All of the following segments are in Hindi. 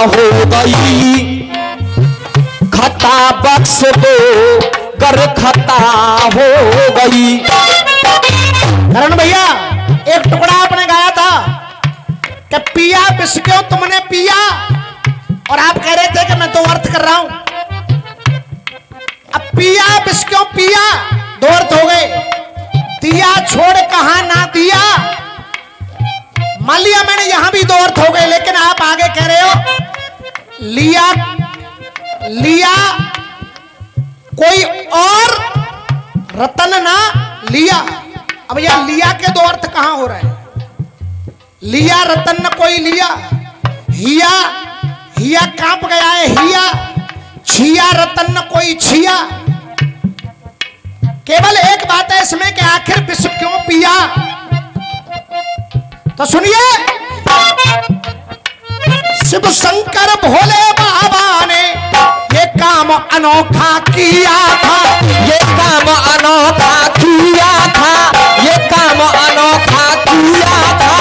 हो गई, खता बख्श दो गर खता हो गई। करण भैया एक टुकड़ा आपने गाया था कि पिया विष क्यों तुमने पिया, और आप कह रहे थे कि मैं दो अर्थ कर रहा हूं। अब पिया विष क्यों पिया, दो अर्थ हो गए। दिया छोड़ कहां ना दिया, मान लिया मैंने यहां भी दो अर्थ हो गए, लेकिन आप आगे कह रहे हो लिया लिया कोई और रतन ना लिया। अब यह लिया के दो अर्थ कहां हो रहे हैं? लिया रतन न कोई लिया, हिया हिया कांप गया है हिया, छिया रतन न कोई छिया। केवल एक बात है इसमें कि आखिर विष क्यों पिया, तो सुनिए। शिव शंकर भोले बाबा ने ये काम अनोखा किया था, ये काम अनोखा किया था, ये काम अनोखा किया था,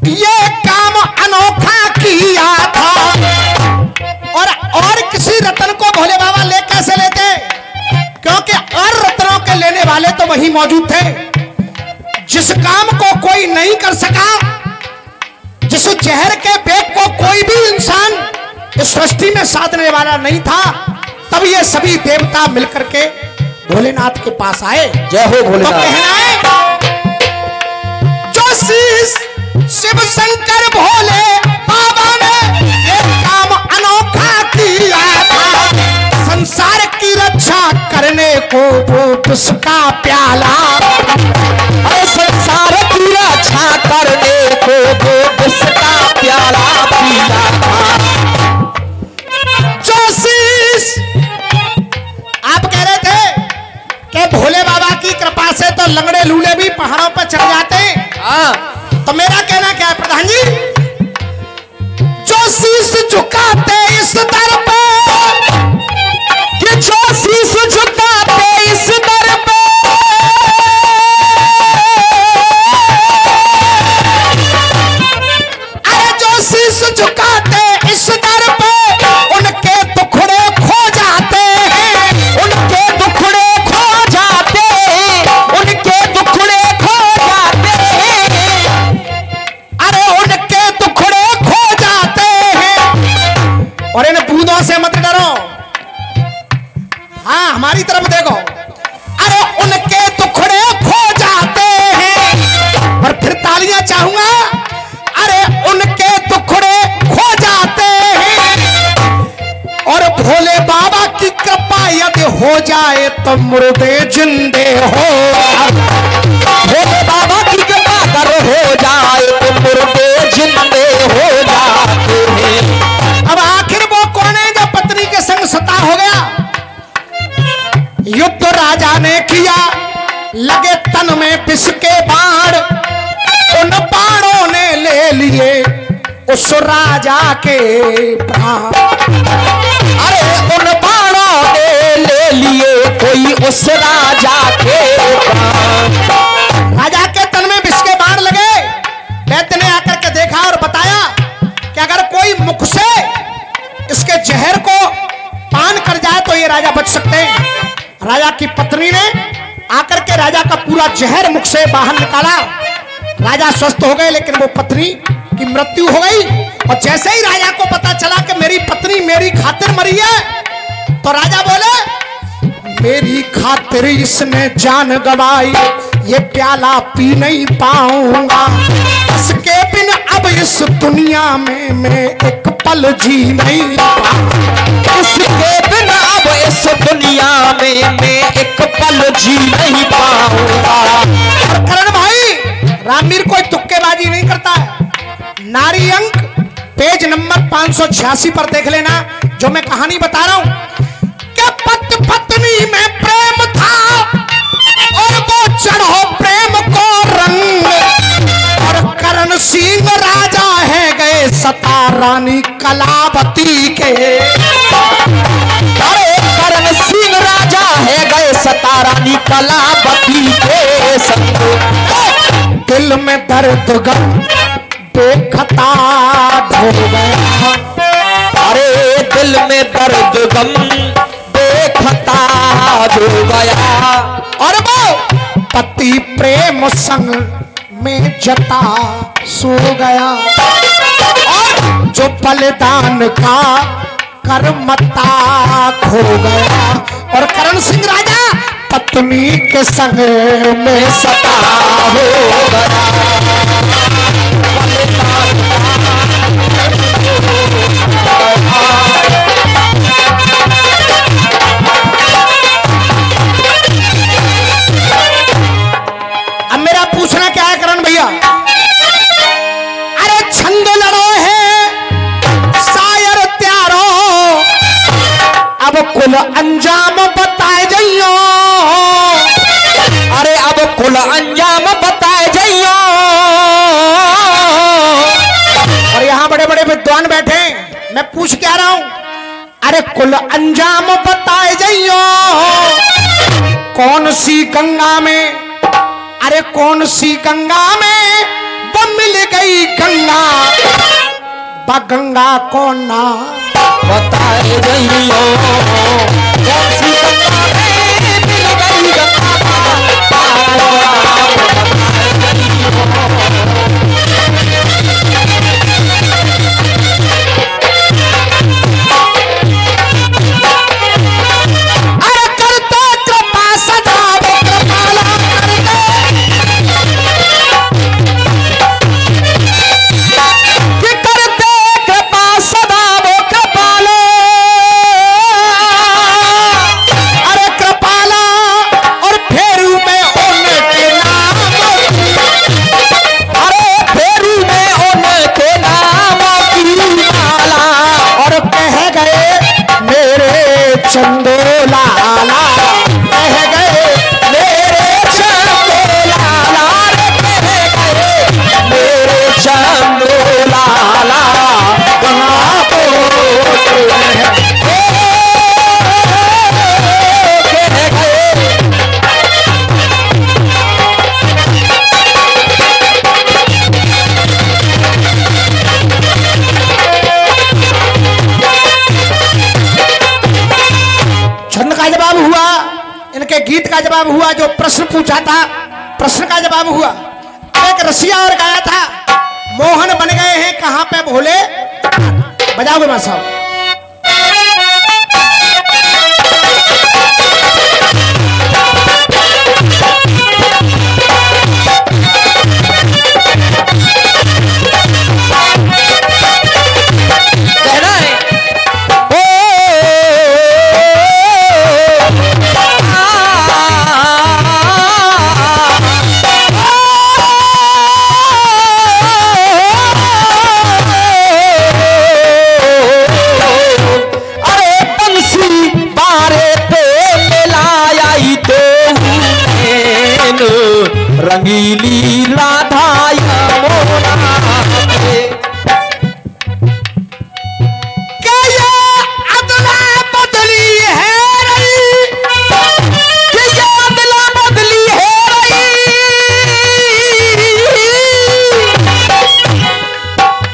ये काम अनोखा किया था। और किसी रत्न को भोले बाबा ले कैसे लेते, क्योंकि और रत्नों के लेने वाले तो वही मौजूद थे। जिस काम को कोई नहीं कर सका, जिस जहर के पेट को कोई भी इंसान इस सृष्टि में साधने वाला नहीं था, तब ये सभी देवता मिलकर के भोलेनाथ के पास आए। जय हो भोलेनाथ। तो कहना है जो शीश शिव शंकर भोले बाबा ने ये काम अनोखा किया था, संसार की रक्षा करने को वो विष का प्याला, अरे संसार की रक्षा करने को वो विष का प्याला पिया था। जो शीश आप कह रहे थे कि भोले बाबा की कृपा से तो लंगड़े लूले भी पहाड़ों पर चढ़ जाते हैं, तो मेरा कहना क्या है प्रधान जी, जो शीश झुकाते इस दर पे, ये जो शीश झुकाते इस दर पे, अरे जो शीश झुकाते इस दर पे, उनके दुखड़े खो जाते हैं, उनके दुखड़े खो जाते हैं, उनके दुखड़े खो जाते हैं, अरे उनके दुखड़े खो जाते हैं। और इन बूंदों से मत डरो, हाँ हमारी तरफ देखो, अरे उनके टुकड़े खो जाते हैं। और फिर तालियां चाहूंगा, अरे उनके टुकड़े खो जाते हैं। और भोले बाबा की कृपा यदि हो जाए तो मुर्दे जिंदे हो, भोले बाबा की कृपा कर हो जाए तो मुर्दे जिंदे हो जाते हैं। अब आखिर वो कौन है जो पत्नी के संग सता हो गया? युद्ध राजा ने किया, लगे तन में विष के बाण, उन बाणों ने ले लिए उस राजा के प्राण। अरे उन बाणों ने ले लिए कोई उस राजा के प्राण। राजा के तन में विष के बाण लगे। दैत्य ने आकर के देखा और बताया कि अगर कोई मुख से इसके जहर को पान कर जाए तो ये राजा बच सकते हैं। राजा की पत्नी ने आकर के राजा का पूरा जहर मुख से बाहर निकाला। राजा स्वस्थ हो गए, लेकिन वो पत्नी की मृत्यु हो गई। और जैसे ही राजा को पता चला कि मेरी पत्नी मेरी खातिर मरी है, तो राजा बोले मेरी खातिर इसने जान गंवाई, ये प्याला पी नहीं पाऊंगा, इसके बिन अब इस दुनिया में मैं एक पल जी नहीं पाऊंगा, इसके बिना अब इस दुनिया में मैं एक पल जी नहीं पाऊंगा। और करण भाई, रामवीर कोई तुक्केबाजी नहीं करता है। नारी अंक पेज नंबर 586 पर देख लेना, जो मैं कहानी बता रहा हूं। क्या पत्नी में प्रेम था और वो चढ़ो प्रेम को रंग, और करण सिंह राजा है गए सता रानी कलावती के। अरे करण सिंह राजा है गए सता रानी कलावती के संग। दिल में दर्द गम देखता ढो गया, दर्द गम देखता जो गया। और वो पति प्रेम संग में जता सो गया। और जो बलिदान का कर्मता खो गया। और करण सिंह राजा पत्नी के संग में सता हो गया। अब मेरा पूछना क्या है करण भैया, अरे छंद लड़ो है शायर त्यारो, अब कुल अंजाम बताए जाइयो। अरे अब कुल अंजाम बताए जाइयो। और यहाँ बड़े बड़े विद्वान बैठे, मैं पूछ क्या रहा हूं, अरे कुल अंजाम बताए जाइयो। कौन सी गंगा में, अरे कौन सी गंगा में वो मिल गई गंगा, गंगा कौन ना बताए जाइयो। कौन सी गंगा में मिल गई गंगा, अरे करते कृपा सदा वो कृपाला करते कृपा सदा वो कृपालो। अरे कृपाला और फेरू में उनके नाम, अरे फेरू में उनके नाम की माला। और कह गए मेरे चंदो लाला, कह गए मेरे चंदो लाला, रे कह गए मेरे चंदो लाला। कहाँ पोते हैं। कह गए छंद का जवाब हुआ, इनके गीत का जवाब हुआ, जो प्रश्न पूछा था प्रश्न का जवाब हुआ। एक रसिया और गाया था, मोहन बन गए हैं कहां पे भोले। बजाओगे मां साहब। कहना है अरे बंसी बारे पे मिलाया तो रंगीली राधा यमुना पे। क्या ये अदला बदली है रही, कि ये अदला बदली है रही।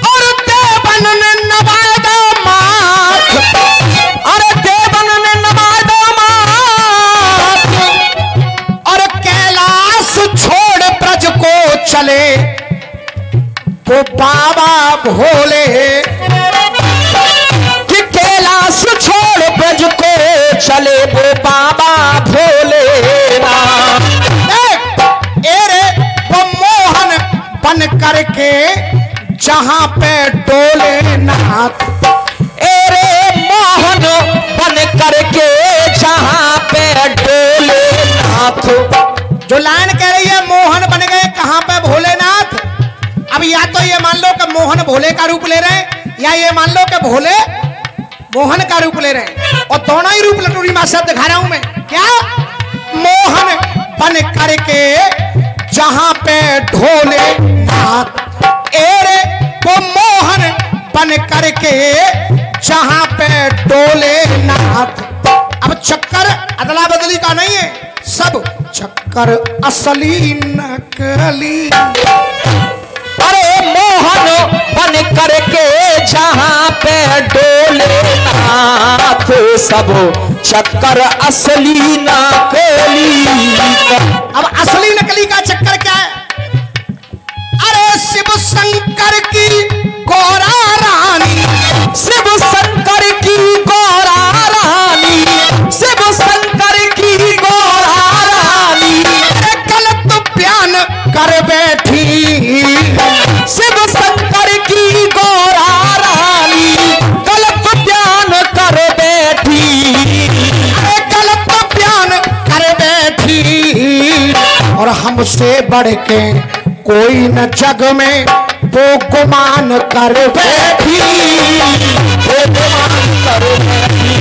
और देवन ने नवादा माथ, अरे देवन ने नवादा माथ। और कैलाश छोड़ ब्रज को चले वो बाबा भोले। कि कैलाश छोड़ ब्रज को चले वो बाबा भोले। एरे वो मोहन बन करके जहां पे डोले नाथ, एरे मोहन बन करके जहां पे डोले नाथ। जो लाइन कह रही है मोहन बन गए कहां पे भोलेनाथ। अब या तो ये मान लो कि मोहन भोले का रूप ले रहे हैं, या ये मान लो कि भोले मोहन का रूप ले रहे हैं। और दोनों ही रूप लटूरी मां साहब दिखा रहा हूं मैं। क्या मोहन बन करके जहां पे ढोले नाथ, एरे वो मोहन बन करके जहां पे डोले नाथ। अब चक्कर अदला बदली का नहीं है, सब चक्कर असली नकली। अरे मोहन बन करके जहां पे डोले नाथ। नाथ सब चक्कर असली नकली। अब असली नकली का चक्कर क्या है? अरे शिव शंकर की गौरा रानी, शिव शंकर की गौरा रानी, शिव शंकर की गौरा रानी, गलत बयान कर बैठी। शिव शंकर की गौरा रानी गलत बयान कर बैठी, गलत बयान कर बैठी। और हमसे बढ़ के कोई न जग में वो गुमान कर बैठी, वो गुमान कर बैठी,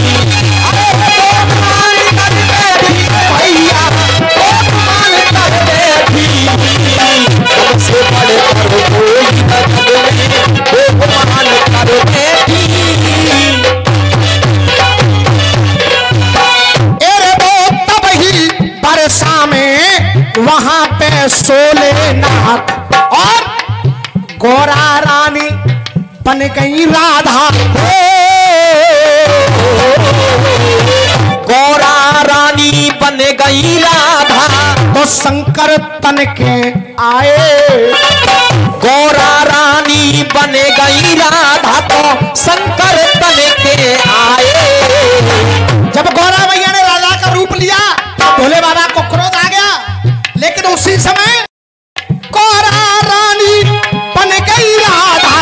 अरे वो गुमान कर बैठी भैया, वो गुमान कर बैठी। हमसे बढ़कर कोई न जग में वो गुमान कर बैठी। अरे वो तब ही बरसा में वहां पे सोले नाथ और गौरा रानी बन गई राधा। गौरा रानी बन गई राधा तो शंकर तन के आए। गौरा रानी बन गई राधा तो शंकर तन के आए। जब गौरा मैया ने राधा का रूप लिया भोले बाबा को क्रोध आ गया, लेकिन उसी समय गौरा रानी बन गई राधा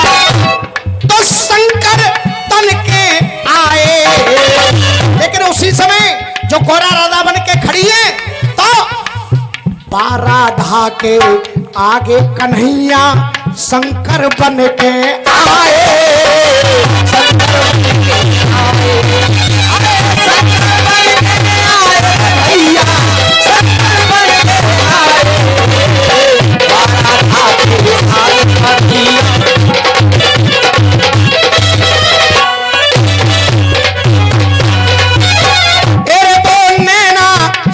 तो शंकर तन के आए। लेकिन उसी समय जो गौरा राधा बन के खड़ी है तो राधा के आगे कन्हैया शंकर बन के आए। शंकर बन के आए, अरे शंकर बन के आए भैया, शंकर बन के आए। राधा के आगे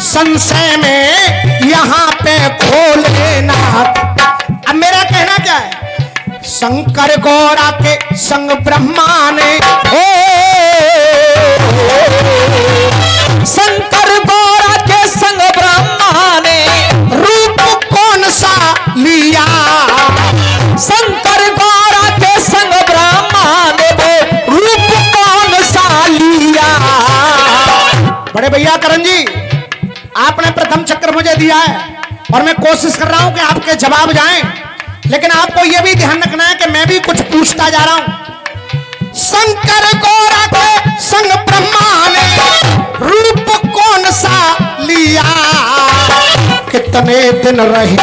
संशय में यहाँ पे खोले नाथ। अब मेरा कहना क्या है? शंकर गौरा के संग ब्रह्मा ने, शंकर गौरा के संग ब्रह्मा ने रूप कौन सा लिया? शंकर गौरा के संग ब्रह्मा ने वो रूप कौन सा लिया? बड़े भैया करण जी, आपने प्रथम चक्र मुझे दिया है और मैं कोशिश कर रहा हूं कि आपके जवाब जाएं, लेकिन आपको यह भी ध्यान रखना है कि मैं भी कुछ पूछता जा रहा हूं। शंकर गौरा के संग ब्रह्मा ने रूप कौन सा लिया? कितने दिन रहे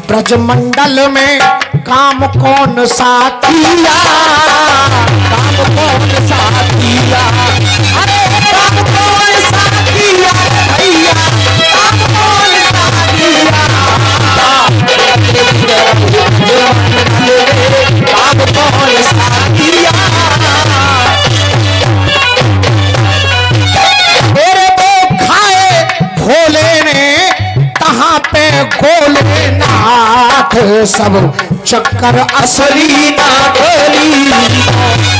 ब्रजमंडल में काम कौन सा किया? काम कौन सा किया? अरे काम कौन सा किया भैया, काम कौन सा किया? काम कौन सा किया? मेरे वो खाए भोले ने कहाँ पे गोले नाथ सब चक्कर असली असली नकली।